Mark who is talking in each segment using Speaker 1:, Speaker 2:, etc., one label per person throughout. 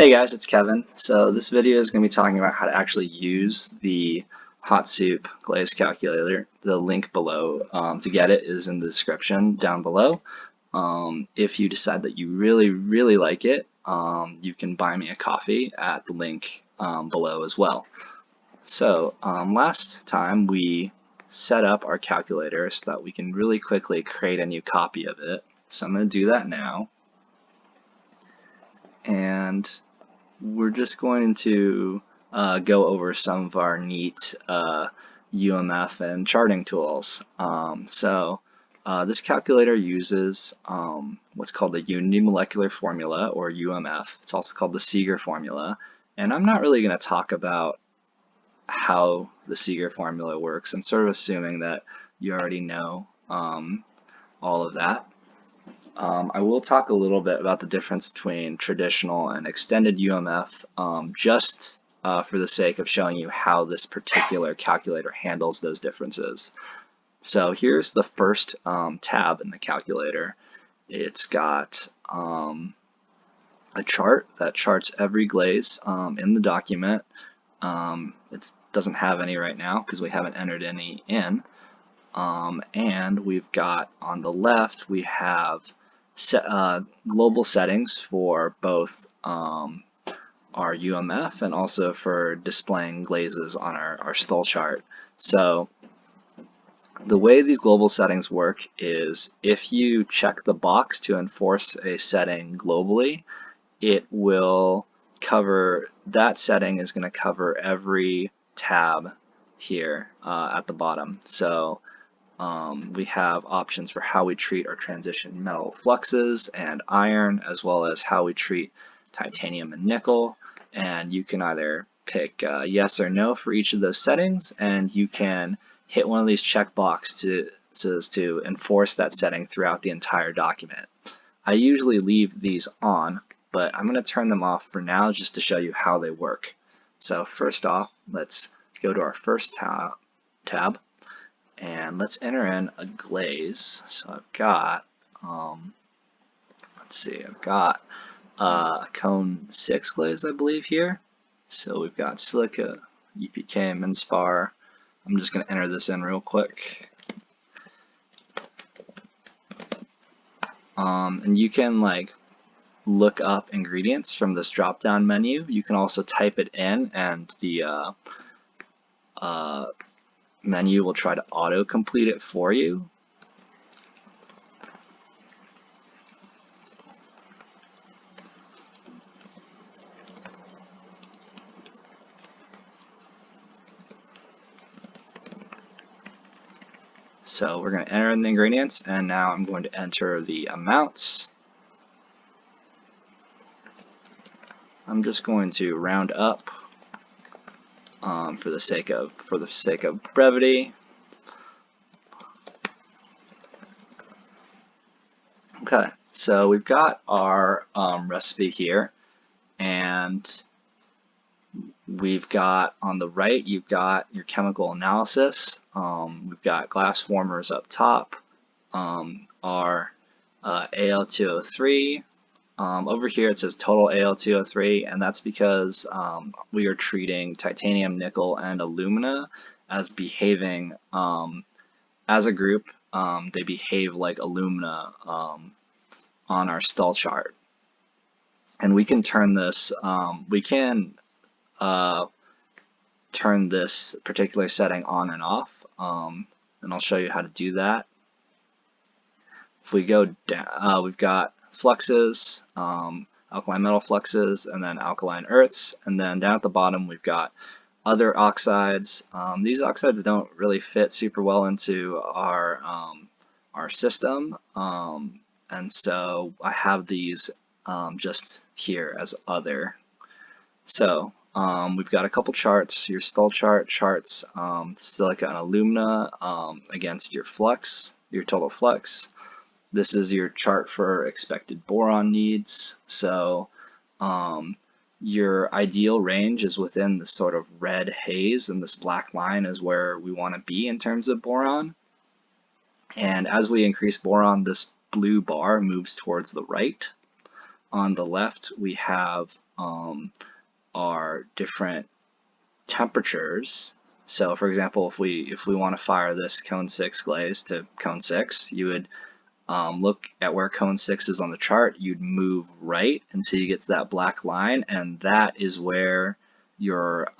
Speaker 1: Hey guys, it's Kevin. So this video is going to be talking about how to actually use the Hot Soup Glaze calculator. The link below to get it is in the description down below. If you decide that you really like it, you can buy me a coffee at the link below as well. So last time we set up our calculator so that we can really quickly create a new copy of it. So I'm going to do that now. And we're just going to go over some of our neat UMF and charting tools. This calculator uses what's called the unimolecular formula, or UMF. It's also called the Seeger formula. And I'm not really going to talk about how the Seeger formula works. I'm sort of assuming that you already know all of that. I will talk a little bit about the difference between traditional and extended UMF just for the sake of showing you how this particular calculator handles those differences. So here's the first tab in the calculator. It's got a chart that charts every glaze in the document. It doesn't have any right now because we haven't entered any in. And we've got on the left, we have global settings for both our UMF and also for displaying glazes on our stall chart. So the way these global settings work is if you check the box to enforce a setting globally, it will cover, that setting is going to cover every tab here at the bottom. So we have options for how we treat or transition metal fluxes and iron, as well as how we treat titanium and nickel. And you can either pick yes or no for each of those settings, and you can hit one of these checkboxes to enforce that setting throughout the entire document. I usually leave these on, but I'm going to turn them off for now just to show you how they work. So first off, let's go to our first tab. And let's enter in a glaze. So I've got, let's see, I've got a cone 6 glaze, I believe, here. So we've got silica, EPK, Minspar. I'm just going to enter this in real quick. And you can like look up ingredients from this drop-down menu. You can also type it in, and the menu will try to auto-complete it for you. So we're going to enter in the ingredients, and now I'm going to enter the amounts. I'm just going to round up for the sake of brevity. Okay, so we've got our recipe here, and we've got on the right, you've got your chemical analysis. We've got glass formers up top, our Al2O3. Over here it says total Al2O3, and that's because we are treating titanium, nickel, and alumina as behaving as a group. They behave like alumina on our stall chart. And we can turn this, turn this particular setting on and off, and I'll show you how to do that. If we go down, we've got fluxes, alkaline metal fluxes, and then alkaline earths, and then down at the bottom we've got other oxides. These oxides don't really fit super well into our system, and so I have these just here as other. So we've got a couple charts. Your stall chart charts silica and alumina against your flux, your total flux. This is your chart for expected boron needs. So your ideal range is within the sort of red haze, and this black line is where we want to be in terms of boron. And as we increase boron, this blue bar moves towards the right. On the left, we have are different temperatures. So for example, if we want to fire this cone 6 glaze to cone 6, you would look at where cone 6 is on the chart. You'd move right until you get to that black line, and that is where your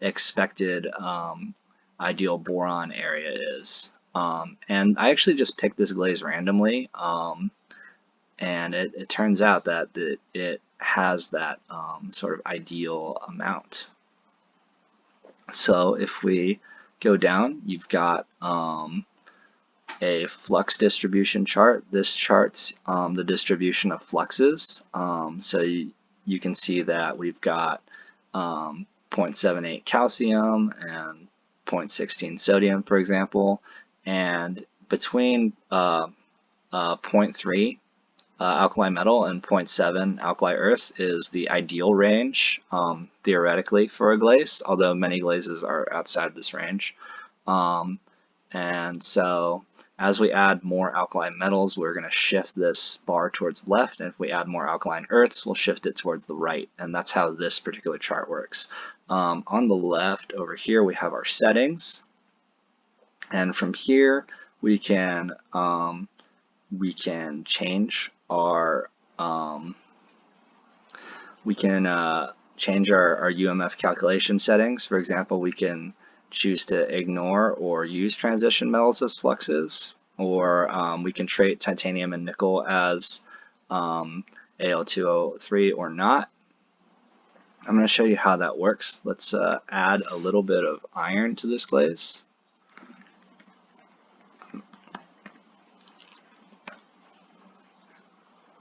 Speaker 1: expected ideal boron area is. And I actually just picked this glaze randomly, and it turns out that it has that sort of ideal amount. So if we go down, you've got a flux distribution chart. This charts the distribution of fluxes. So you can see that we've got 0.78 calcium and 0.16 sodium, for example, and between 0.3 alkali metal and 0.7 alkali earth is the ideal range, theoretically, for a glaze, although many glazes are outside of this range. And so as we add more alkali metals, we're going to shift this bar towards the left, and if we add more alkaline earths, we'll shift it towards the right, and that's how this particular chart works. On the left over here, we have our settings, and from here we can change our change our UMF calculation settings. For example, we can choose to ignore or use transition metals as fluxes, or we can treat titanium and nickel as Al2O3 or not. I'm going to show you how that works. Let's add a little bit of iron to this glaze.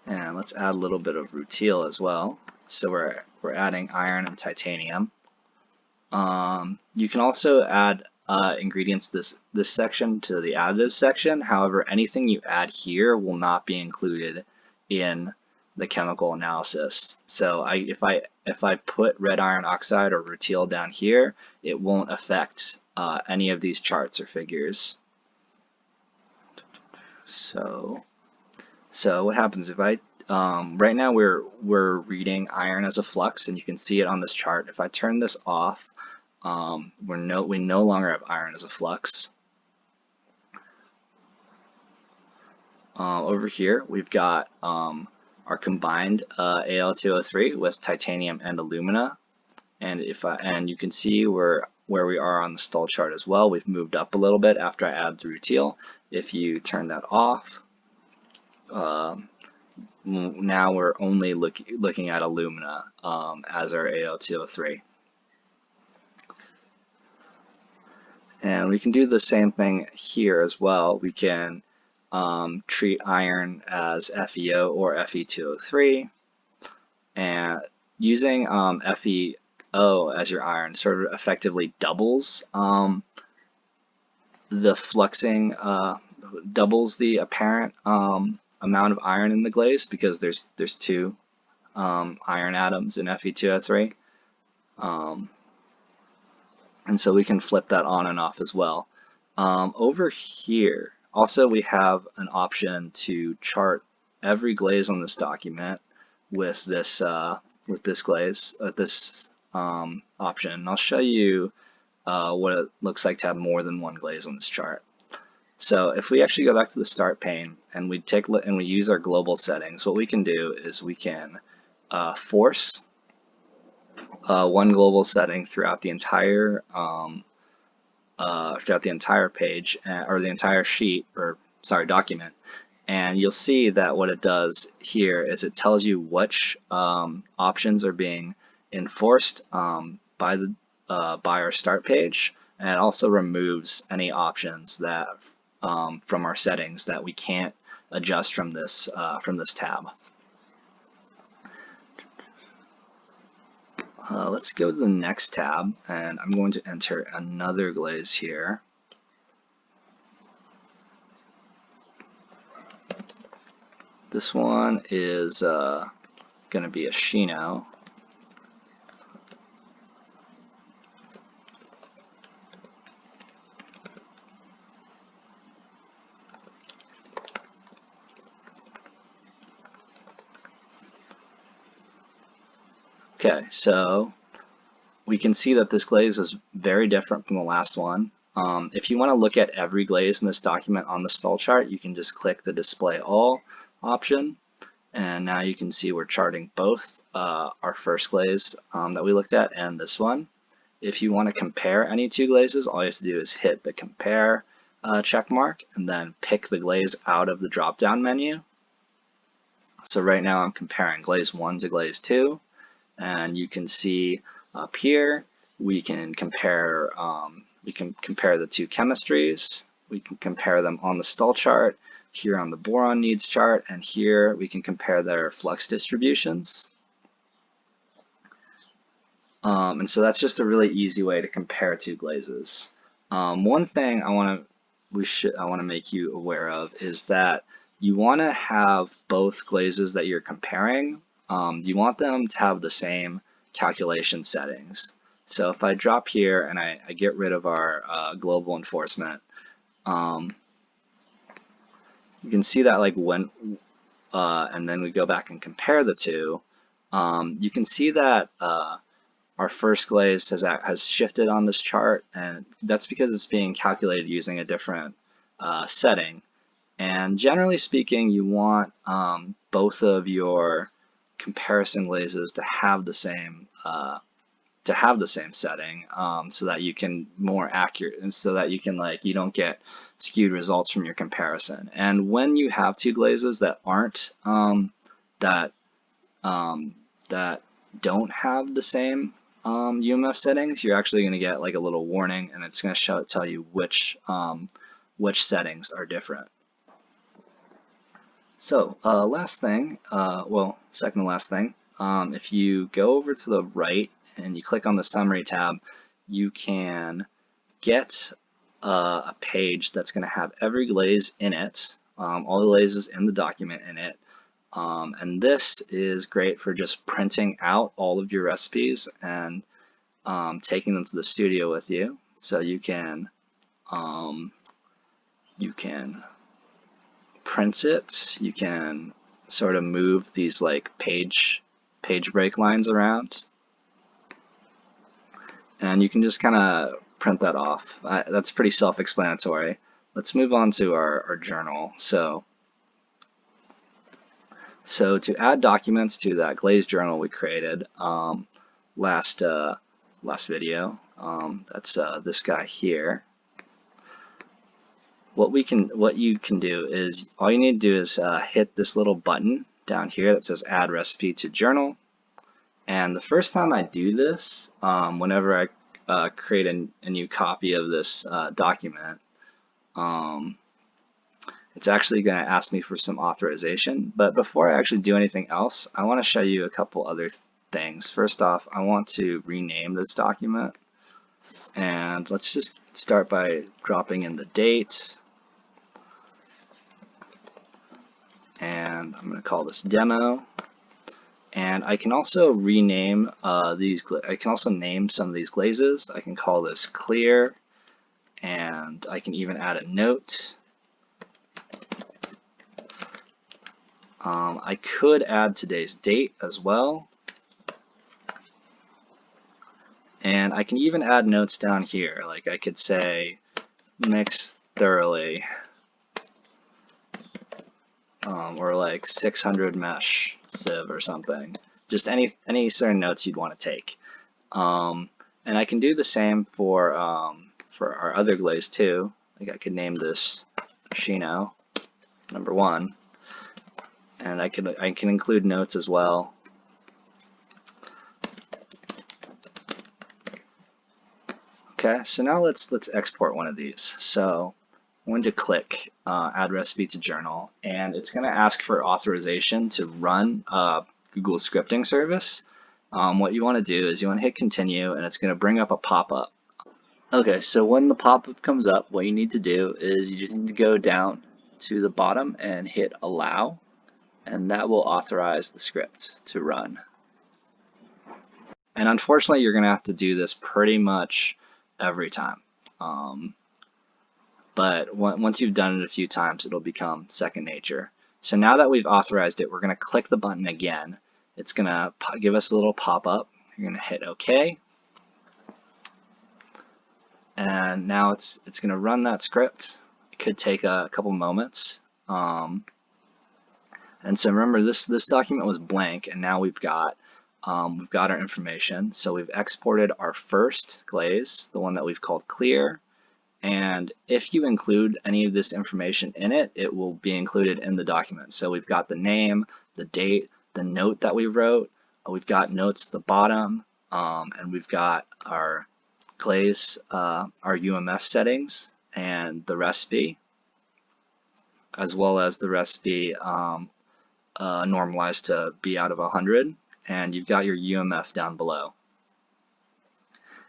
Speaker 1: And let's add a little bit of rutile as well. So we're adding iron and titanium. You can also add ingredients this section to the additive section. However, anything you add here will not be included in the chemical analysis. So if I put red iron oxide or rutile down here, it won't affect any of these charts or figures. So what happens if I right now we're reading iron as a flux, and you can see it on this chart. If I turn this off, we no longer have iron as a flux. Over here we've got our combined Al2O3 with titanium and alumina, and you can see where we are on the stall chart as well. We've moved up a little bit after I add the rutile. If you turn that off, now we're only looking at alumina as our Al2O3. And we can do the same thing here as well. We can treat iron as FeO or Fe2O3, and using FeO as your iron sort of effectively doubles the fluxing, doubles the apparent amount of iron in the glaze, because there's two iron atoms in Fe2O3. And so we can flip that on and off as well. Over here, also we have an option to chart every glaze on this document with this glaze, this option. And I'll show you what it looks like to have more than one glaze on this chart. So if we actually go back to the start pane and we use our global settings, what we can do is we can force one global setting throughout the entire page, or the entire sheet, or sorry, document. And you'll see that what it does here is it tells you which options are being enforced by our start page, and it also removes any options that from our settings that we can't adjust from this tab. Let's go to the next tab, and I'm going to enter another glaze here. This one is going to be a Shino. Okay, so we can see that this glaze is very different from the last one. If you want to look at every glaze in this document on the stall chart, you can just click the Display All option, and now you can see we're charting both our first glaze that we looked at and this one. If you want to compare any two glazes, all you have to do is hit the Compare check mark and then pick the glaze out of the drop-down menu. So right now I'm comparing glaze 1 to glaze 2, and you can see up here we can compare the two chemistries. We can compare them on the stall chart, here on the boron needs chart, and here we can compare their flux distributions. And so that's just a really easy way to compare two glazes. One thing I want to make you aware of is that you want to have both glazes that you're comparing. You want them to have the same calculation settings. So if I drop here and I get rid of our global enforcement, you can see that like when and then we go back and compare the two, you can see that our first glaze has shifted on this chart, and that's because it's being calculated using a different setting. And generally speaking, you want both of your comparison glazes to have the same setting, so that you can more accurate, and so that you can you don't get skewed results from your comparison. And when you have two glazes that aren't that don't have the same UMF settings, you're actually going to get like a little warning, and it's going to tell you which settings are different. So last thing, well, second to last thing, if you go over to the right and you click on the Summary tab, you can get a page that's going to have every glaze in it, all the glazes in the document in it. And this is great for just printing out all of your recipes and taking them to the studio with you. So you can print it. You can sort of move these like page break lines around, and you can just kind of print that off. That's pretty self-explanatory. Let's move on to our journal. So to add documents to that Glaze journal we created last video, that's this guy here. What you can do is, all you need to do is hit this little button down here that says Add Recipe to Journal. And the first time I do this, whenever I create a new copy of this document, it's actually going to ask me for some authorization. But before I actually do anything else, I want to show you a couple other things. First off, I want to rename this document. And let's just start by dropping in the date. And I'm going to call this Demo. And I can also rename I can also name some of these glazes. I can call this Clear, and I can even add a note. I could add today's date as well. And I can even add notes down here. Like I could say, mix thoroughly, or like 600 mesh sieve or something. Just any certain notes you'd want to take. And I can do the same for our other glaze too. Like I could name this Shino #1, and I can include notes as well. Okay, so now let's export one of these. So I'm going to click Add Recipe to Journal, and it's going to ask for authorization to run Google scripting service. What you want to do is you want to hit Continue, and it's going to bring up a pop-up. Okay, so when the pop-up comes up, what you need to do is you just need to go down to the bottom and hit Allow, and that will authorize the script to run. And unfortunately, you're going to have to do this pretty much every time. But once you've done it a few times, it'll become second nature. So now that we've authorized it, we're going to click the button again. It's going to give us a little pop-up, You're going to hit OK. And now it's going to run that script. It could take a couple moments. And so remember, this document was blank, and now we've got our information. So we've exported our first glaze, the one that we've called clear. And if you include any of this information in it, it will be included in the document. So we've got the name, the date, the note that we wrote. We've got notes at the bottom, and we've got our glaze, our UMF settings, and the recipe, as well as the recipe normalized to be out of 100, and you've got your UMF down below.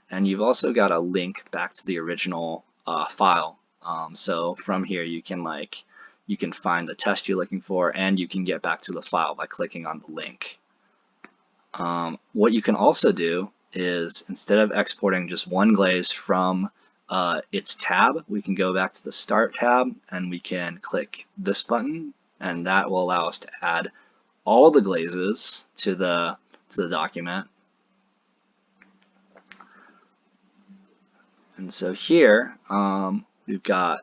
Speaker 1: And you've also got a link back to the original file. So from here you can find the test you're looking for, and you can get back to the file by clicking on the link. What you can also do is, instead of exporting just one glaze from its tab, we can go back to the Start tab and we can click this button, and that will allow us to add all the glazes to the document. And so here we've got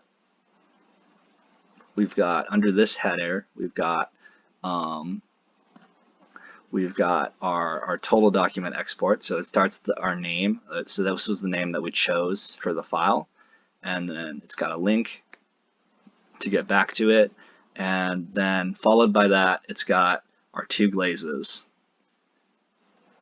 Speaker 1: under this header we've got our total document export. So it starts with our name. So this was the name that we chose for the file, and then it's got a link to get back to it, and then followed by that it's got our two glazes.